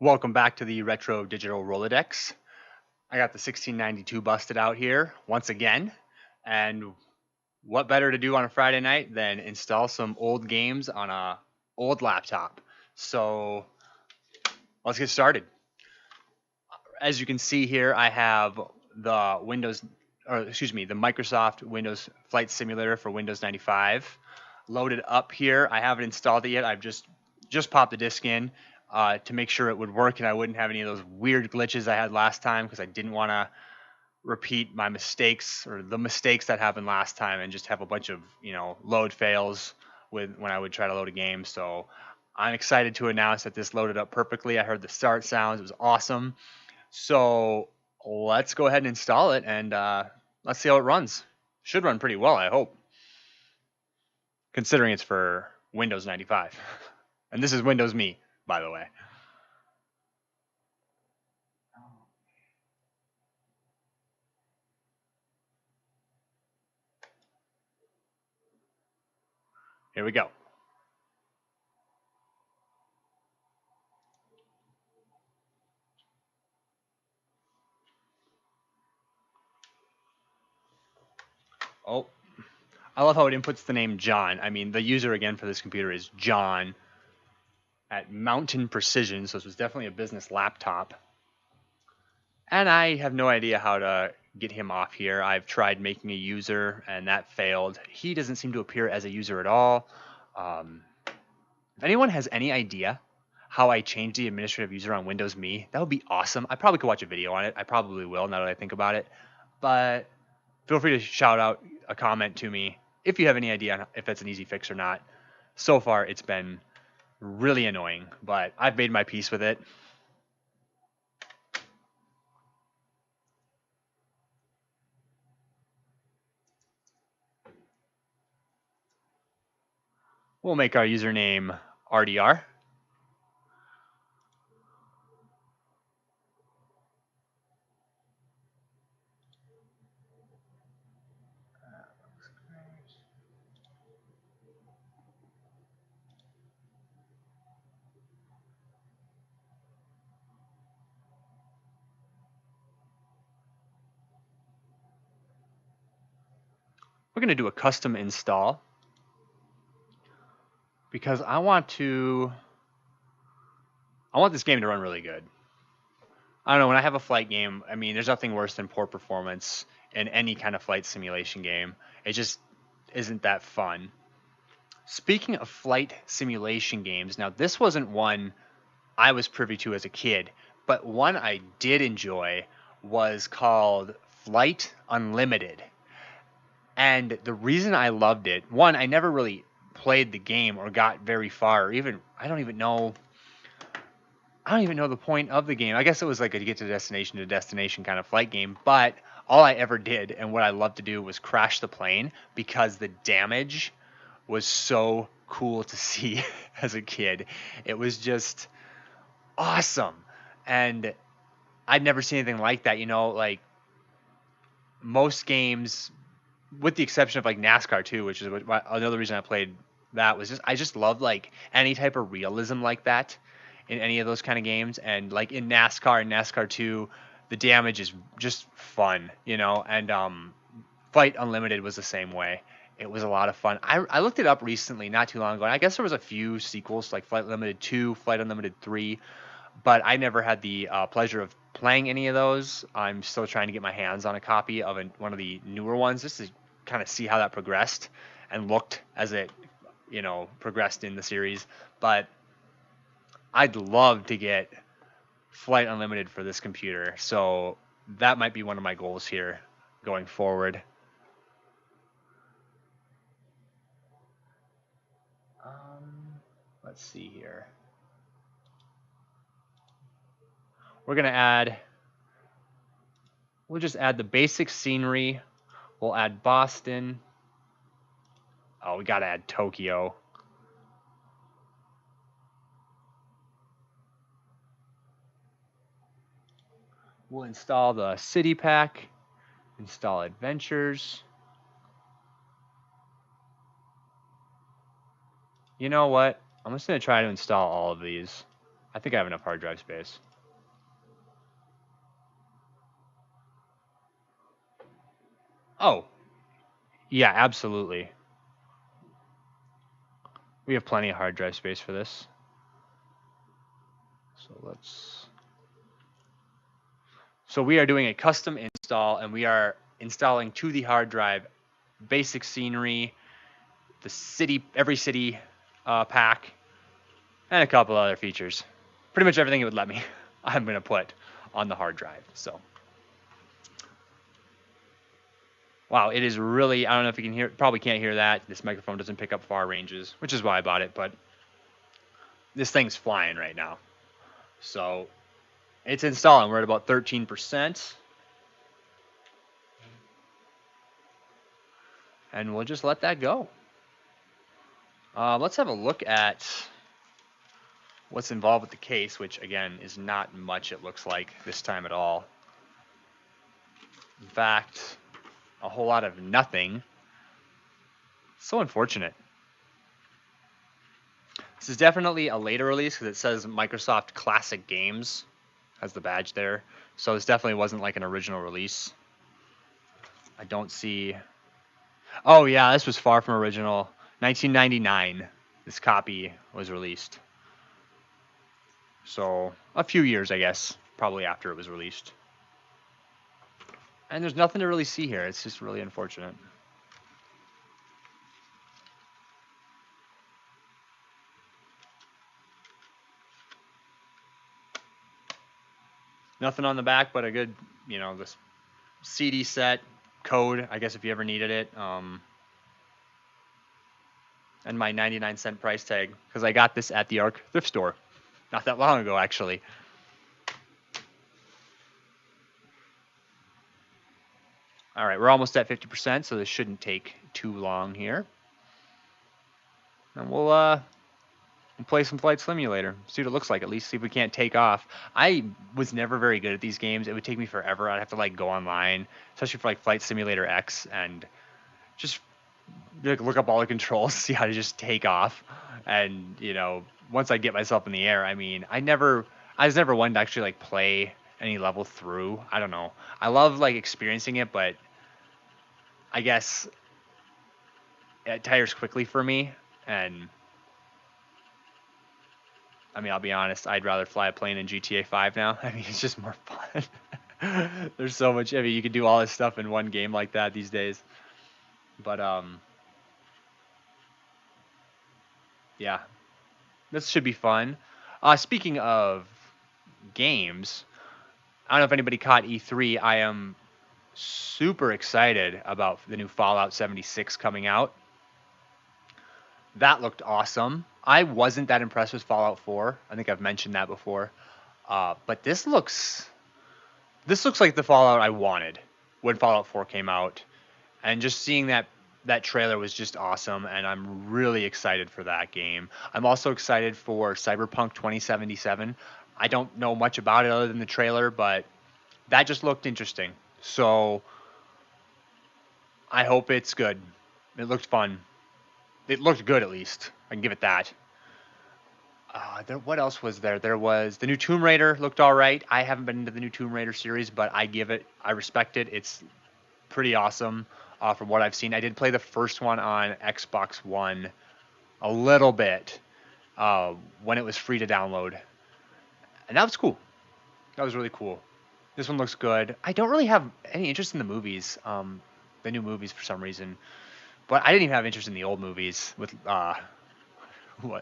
Welcome back to the Retro Digital Rolodex. I got the 1692 busted out here once again. And what better to do on a Friday night than install some old games on a old laptop? So let's get started. As you can see here, I have the the Microsoft Windows Flight Simulator for Windows 95 loaded up here. I haven't installed it yet. I've just popped the disk in to make sure it would work and I wouldn't have any of those weird glitches I had last time because I didn't want to repeat my mistakes or the mistakes that happened last time and just have a bunch of load fails with when I would try to load a game. So I'm excited to announce that this loaded up perfectly. I heard the start sounds. It was awesome. So let's go ahead and install it and let's see how it runs. Should run pretty well, I hope, considering it's for Windows 95. And this is Windows Me, by the way. Here we go. Oh, I love how it inputs the name John. I mean, the user again for this computer is John at Mountain Precision, so this was definitely a business laptop. And I have no idea how to get him off here. I've tried making a user, and that failed. He doesn't seem to appear as a user at all. If anyone has any idea how I changed the administrative user on Windows Me, that would be awesome. I probably could watch a video on it. I probably will now that I think about it. But feel free to shout out a comment to me if you have any idea if that's an easy fix or not. So far, it's been really annoying, but I've made my peace with it. We'll make our username RDR. We're going to do a custom install because I want this game to run really good. I don't know, when I have a flight game, I mean, there's nothing worse than poor performance in any kind of flight simulation game. It just isn't that fun. Speaking of flight simulation games, now this wasn't one I was privy to as a kid, but one I did enjoy was called Flight Unlimited. And the reason I loved it, one, I never really played the game or got very far, or even I don't even know the point of the game. I guess it was like a get to destination kind of flight game, but all I ever did and what I loved to do was crash the plane because the damage was so cool to see as a kid. It was just awesome. And I'd never seen anything like that, like most games with the exception of like NASCAR too, which is another reason I played that was just I just loved like any type of realism like that in any of those kind of games. And like in NASCAR and NASCAR 2, the damage is just fun, and Fight Unlimited was the same way. It was a lot of fun. I looked it up recently, not too long ago, and I guess there was a few sequels like Flight Unlimited 2, Flight Unlimited 3, but I never had the pleasure of playing any of those. I'm still trying to get my hands on a copy of one of the newer ones just to kind of see how that progressed and looked as it, progressed in the series. But I'd love to get Flight Unlimited for this computer. So that might be one of my goals here going forward. Let's see here. We're going to we'll just add the basic scenery. We'll add Boston. Oh, we got to add Tokyo. We'll install the city pack, install adventures. You know what? I'm just going to try to install all of these. I think I have enough hard drive space. Oh, yeah, absolutely. We have plenty of hard drive space for this. So we are doing a custom install, and we are installing to the hard drive basic scenery, the every city pack, and a couple other features. Pretty much everything it would let me, I'm gonna put on the hard drive. So, wow, it is really. I don't know if you can hear. Probably can't hear that. This microphone doesn't pick up far ranges, which is why I bought it. But this thing's flying right now. So it's installing. We're at about 13%. And we'll just let that go. Let's have a look at what's involved with the case, which again is not much, it looks like, this time at all. In fact, a whole lot of nothing. So unfortunate. This is definitely a later release because it says Microsoft Classic Games, has the badge there. So this definitely wasn't like an original release. I don't see. Oh yeah, this was far from original. 1999, this copy was released. So a few years, I guess, probably after it was released. And there's nothing to really see here. It's just really unfortunate. Nothing on the back, but a good, this CD set code, I guess if you ever needed it. And my 99-cent price tag, because I got this at the Arc thrift store not that long ago, actually. All right, we're almost at 50%, so this shouldn't take too long here. And we'll play some Flight Simulator, see what it looks like, at least see if we can't take off. I was never very good at these games. It would take me forever. I'd have to like go online, especially for like Flight Simulator X, and just like look up all the controls, see how to just take off. And once I get myself in the air, I mean, I was never one to actually like play any level through. I don't know. I love like experiencing it, but I guess it tires quickly for me. And I mean, I'll be honest, I'd rather fly a plane in GTA 5 now. I mean, it's just more fun. There's so much. I mean, you can do all this stuff in one game like that these days. But yeah, this should be fun. Speaking of games, I don't know if anybody caught E3. I am super excited about the new Fallout 76 coming out. That looked awesome. I wasn't that impressed with Fallout 4. I think I've mentioned that before. But this looks like the Fallout I wanted when Fallout 4 came out. And just seeing that trailer was just awesome, and I'm really excited for that game. I'm also excited for Cyberpunk 2077. I don't know much about it other than the trailer, but that just looked interesting. So I hope it's good. It looked fun. It looked good, at least. I can give it that. What else was there? There was the new Tomb Raider looked all right. I haven't been into the new Tomb Raider series, but I respect it. It's pretty awesome from what I've seen. I did play the first one on Xbox One a little bit when it was free to download, and that was cool. That was really cool. This one looks good. I don't really have any interest in the movies, the new movies for some reason, but I didn't even have interest in the old movies with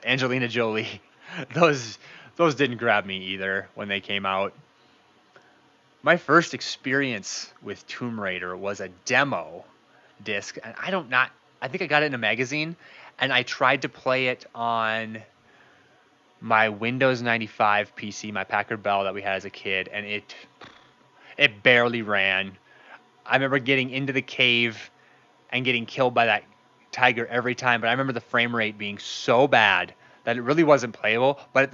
Angelina Jolie. Those didn't grab me either when they came out. My first experience with Tomb Raider was a demo disc, and I think I got it in a magazine, and I tried to play it on my Windows 95 PC, my Packard Bell that we had as a kid, and it barely ran. I remember getting into the cave and getting killed by that tiger every time, but I remember the frame rate being so bad that it really wasn't playable. But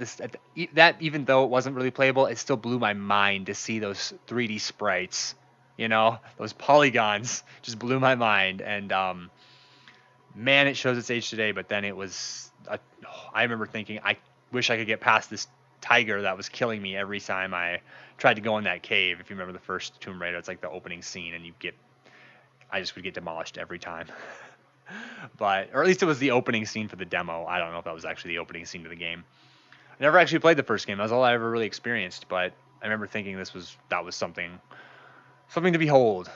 even though it wasn't really playable, it still blew my mind to see those 3D sprites. Those polygons just blew my mind. And man, it shows its age today. But then it was, I remember thinking, I wish I could get past this tiger that was killing me every time I tried to go in that cave. If you remember the first Tomb Raider, it's like the opening scene, and I just would get demolished every time. But, or at least it was the opening scene for the demo. I don't know if that was actually the opening scene of the game. I never actually played the first game. That was all I ever really experienced. But I remember thinking that was something to behold.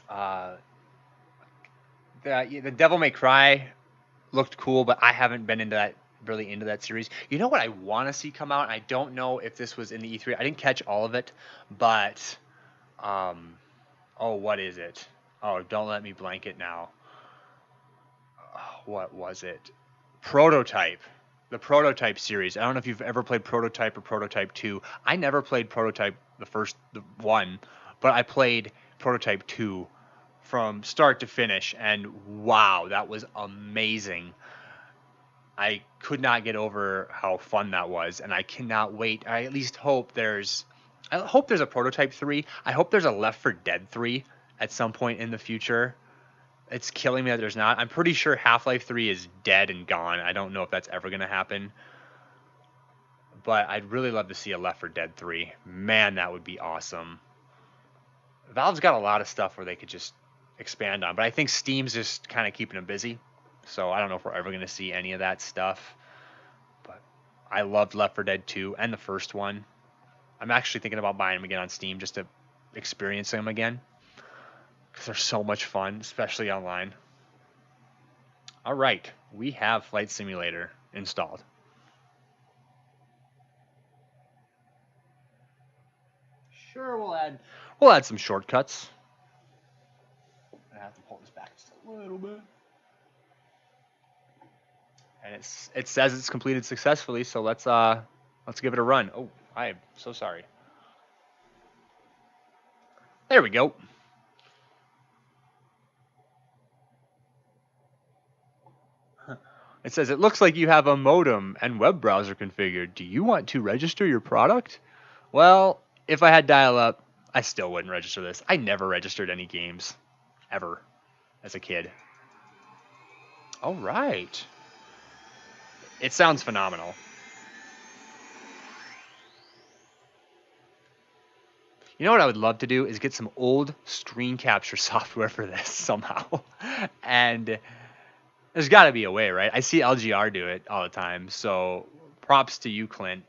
The Devil May Cry looked cool, but I haven't been really into that series. You know what I want to see come out? I don't know if this was in the E3. I didn't catch all of it, but what is it? Oh, don't let me blank it now. What was it? Prototype. The Prototype series. I don't know if you've ever played Prototype or Prototype 2. I never played Prototype the one, but I played Prototype 2 from start to finish, and wow, that was amazing. I could not get over how fun that was, and I cannot wait. I at least hope there's a Prototype 3. I hope there's a Left 4 Dead 3 at some point in the future. It's killing me that there's not. I'm pretty sure Half-Life 3 is dead and gone. I don't know if that's ever going to happen. But I'd really love to see a Left 4 Dead 3. Man, that would be awesome. Valve's got a lot of stuff where they could just expand on, but I think Steam's just kind of keeping them busy. So I don't know if we're ever going to see any of that stuff. But I loved Left 4 Dead 2 and the first one. I'm actually thinking about buying them again on Steam just to experience them again, because they're so much fun, especially online. All right, we have Flight Simulator installed. Sure, we'll add some shortcuts. I have to pull this back just a little bit. And it says it's completed successfully, so let's give it a run. Oh, I am so sorry. There we go. It says, it looks like you have a modem and web browser configured. Do you want to register your product? Well, if I had dial-up, I still wouldn't register this. I never registered any games, ever, as a kid. All right. It sounds phenomenal. You know what I would love to do is get some old screen capture software for this somehow. And there's got to be a way, right? I see LGR do it all the time, so props to you, Clint.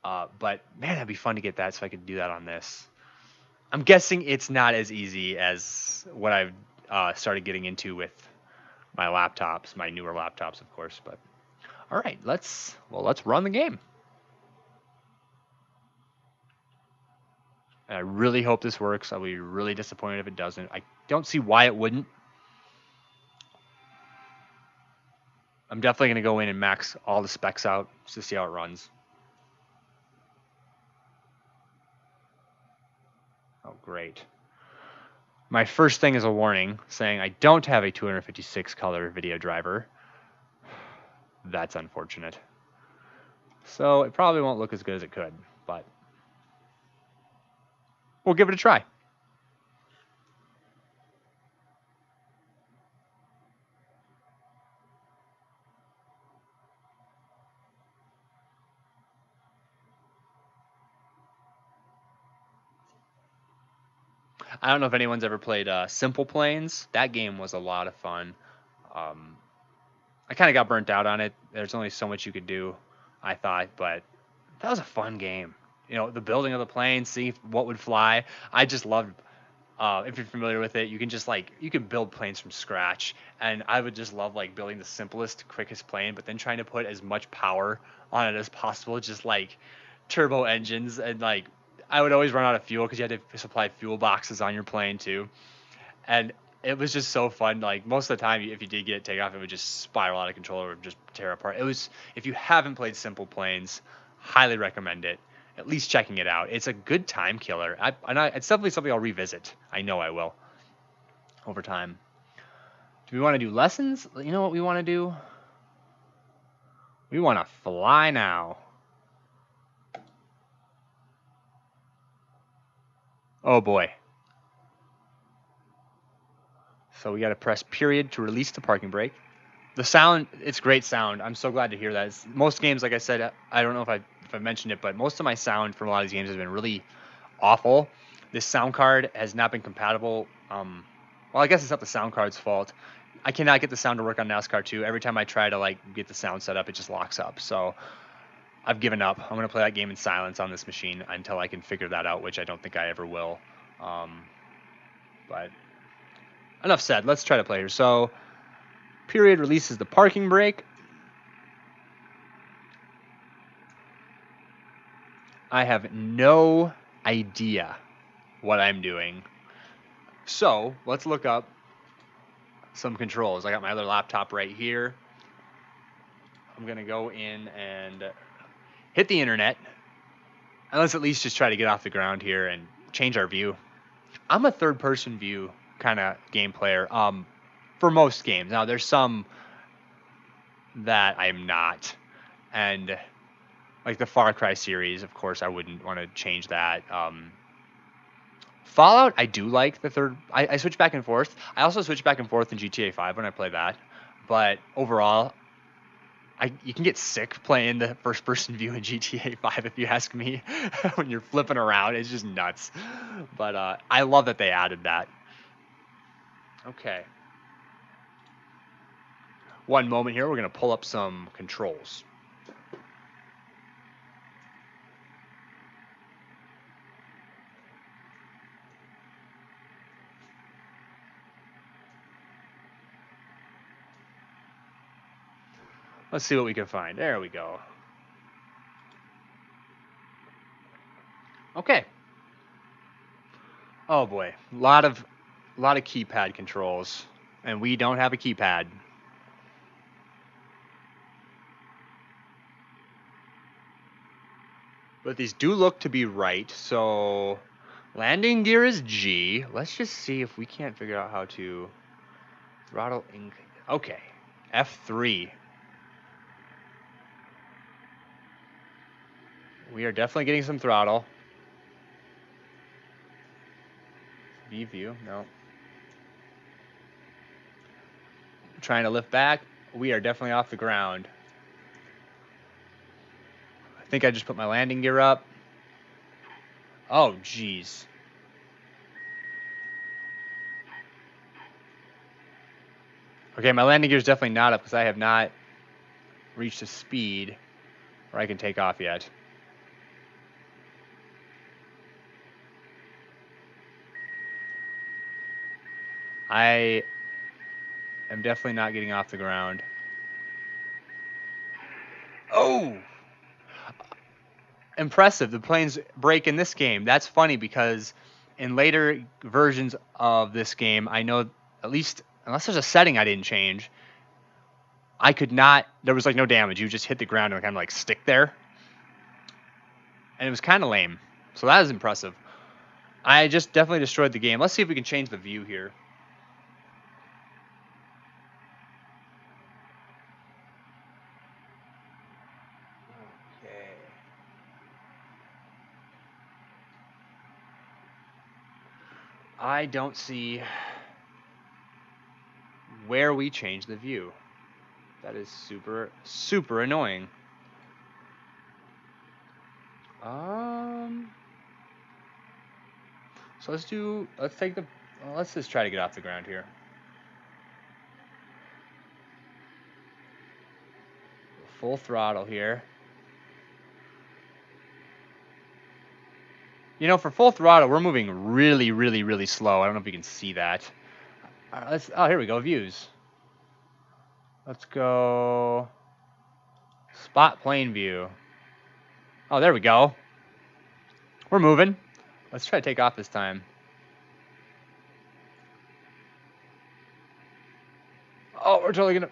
But man, that'd be fun to get that so I could do that on this. I'm guessing it's not as easy as what I've started getting into with my laptops, my newer laptops, of course. But all right, let's run the game. And I really hope this works. I'll be really disappointed if it doesn't. I don't see why it wouldn't. I'm definitely going to go in and max all the specs out to see how it runs. Oh, great. My first thing is a warning saying I don't have a 256 color video driver. That's unfortunate. So it probably won't look as good as it could, but we'll give it a try. I don't know if anyone's ever played Simple Planes. That game was a lot of fun. I kind of got burnt out on it. There's only so much you could do, I thought, but that was a fun game. You know, the building of the plane, see what would fly. I just loved. If you're familiar with it, you can build planes from scratch, and I would just love building the simplest, quickest plane, but then trying to put as much power on it as possible, just like turbo engines, and I would always run out of fuel because you had to supply fuel boxes on your plane too, and it was just so fun. Most of the time, if you did get it take off, it would just spiral out of control or just tear apart. It was, if you haven't played Simple Planes, highly recommend it. At least checking it out. It's a good time killer. It's definitely something I'll revisit. I know I will over time. Do we want to do lessons? You know what we want to do? We want to fly now. Oh boy. So we got to press period to release the parking brake. The sound, it's great sound. I'm so glad to hear that. Most games, like I said, I don't know if I mentioned it, but most of my sound from a lot of these games has been really awful. This sound card has not been compatible. Well, I guess it's not the sound card's fault. I cannot get the sound to work on NASCAR 2. Every time I try to like get the sound set up, it just locks up. So I've given up. I'm gonna play that game in silence on this machine until I can figure that out, which I don't think I ever will. But enough said. Let's try to play here. So period releases the parking brake. I have no idea what I'm doing. So let's look up some controls. I got my other laptop right here. I'm going to go in and hit the internet. And let's at least just try to get off the ground here and change our view. I'm a third person view kind of game player for most games. Now, there's some that I'm not. And like the Far Cry series, of course, I wouldn't want to change that. Fallout, I do like the third. I switch back and forth. I also switch back and forth in GTA 5 when I play that. But overall, you can get sick playing the first person view in GTA 5 if you ask me. When you're flipping around, it's just nuts. But I love that they added that. Okay. One moment here, we're going to pull up some controls. Let's see what we can find. There we go. Okay. Oh boy, a lot of keypad controls, and we don't have a keypad. But these do look to be right. So landing gear is G. Let's just see if we can't figure out how to throttle. Okay, F3. We are definitely getting some throttle. V view, no. Trying to lift back. We are definitely off the ground. I think I just put my landing gear up. Oh, jeez. Okay, my landing gear is definitely not up because I have not reached a speed where I can take off yet. I am definitely not getting off the ground. Oh! Impressive. The planes break in this game. That's funny because in later versions of this game, I know at least, unless there's a setting I didn't change, I could not, there was like no damage. You just hit the ground and kind of like stick there. And it was kind of lame. So that is impressive. I just definitely destroyed the game. Let's see if we can change the view here. Okay. I don't see where we change the view. That is super, super annoying. So let's just try to get off the ground here. Full throttle here. You know, for full throttle, we're moving really, really, really slow. I don't know if you can see that. Oh, here we go, views. Let's go spot plane view. Oh, there we go. We're moving. Let's try to take off this time. Oh, we're totally gonna.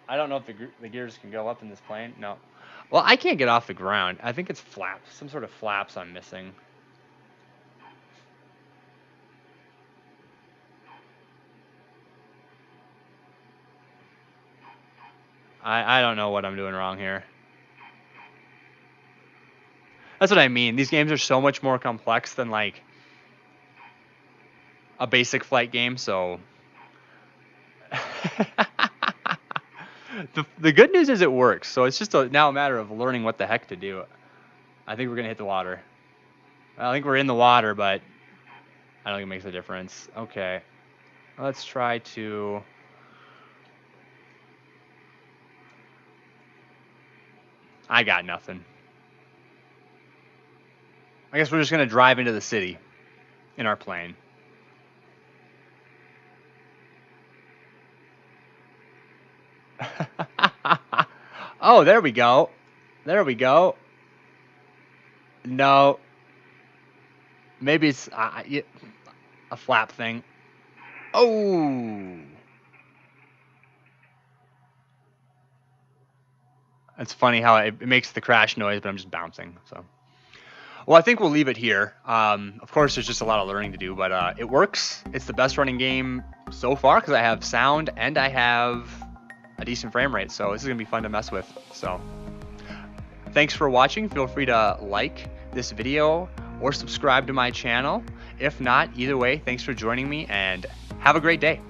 I don't know if the gears can go up in this plane. No. Well, I can't get off the ground. I think it's flaps. Some sort of flaps I'm missing. I don't know what I'm doing wrong here. That's what I mean. These games are so much more complex than like a basic flight game, so The good news is it works, so it's just now a matter of learning what the heck to do. I think we're gonna hit the water. I think we're in the water, but I don't think it makes a difference. Okay, let's try to. I got nothing. I guess we're just gonna drive into the city in our plane. Oh, there we go. There we go. No, maybe it's a flap thing. Oh, it's funny how it makes the crash noise, but I'm just bouncing. So, well, I think we'll leave it here. Of course, there's just a lot of learning to do, but it works. It's the best running game so far because I have sound and I have a decent frame rate. So this is gonna be fun to mess with. So, thanks for watching. Feel free to like this video or subscribe to my channel. If not, either way, thanks for joining me and have a great day.